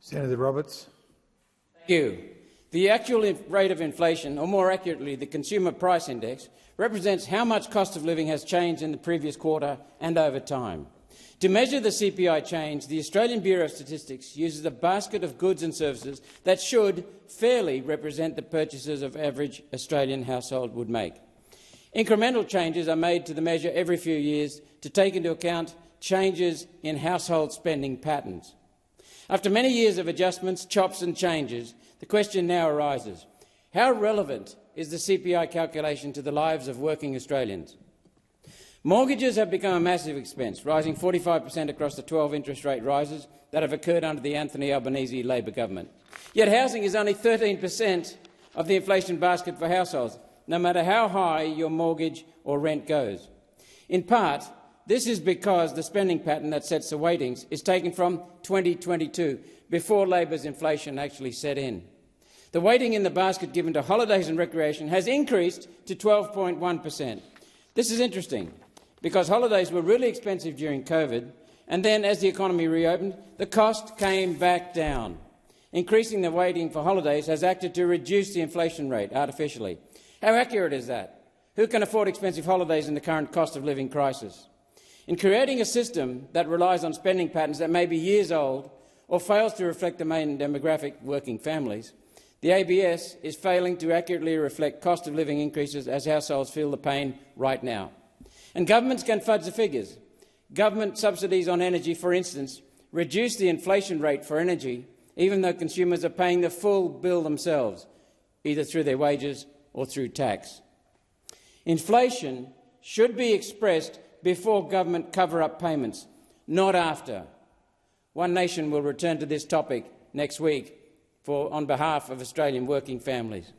Senator Roberts. Thank you. The actual rate of inflation, or more accurately, the Consumer Price Index, represents how much cost of living has changed in the previous quarter and over time. To measure the CPI change, the Australian Bureau of Statistics uses a basket of goods and services that should fairly represent the purchases of average Australian household would make. Incremental changes are made to the measure every few years to take into account changes in household spending patterns. After many years of adjustments, chops and changes, the question now arises: how relevant is the CPI calculation to the lives of working Australians? Mortgages have become a massive expense, rising 45% across the 12 interest rate rises that have occurred under the Anthony Albanese Labor government. Yet housing is only 13% of the inflation basket for households, no matter how high your mortgage or rent goes. In part, this is because the spending pattern that sets the weightings is taken from 2022, before Labor's inflation actually set in. The weighting in the basket given to holidays and recreation has increased to 12.1%. This is interesting, because holidays were really expensive during COVID, and then as the economy reopened, the cost came back down. Increasing the weighting for holidays has acted to reduce the inflation rate artificially. How accurate is that? Who can afford expensive holidays in the current cost of living crisis? In creating a system that relies on spending patterns that may be years old or fails to reflect the main demographic, working families, the ABS is failing to accurately reflect cost of living increases as households feel the pain right now. And governments can fudge the figures. Government subsidies on energy, for instance, reduce the inflation rate for energy, even though consumers are paying the full bill themselves, either through their wages or through tax. Inflation should be expressed before government cover-up payments, not after. One Nation will return to this topic next week on behalf of Australian working families.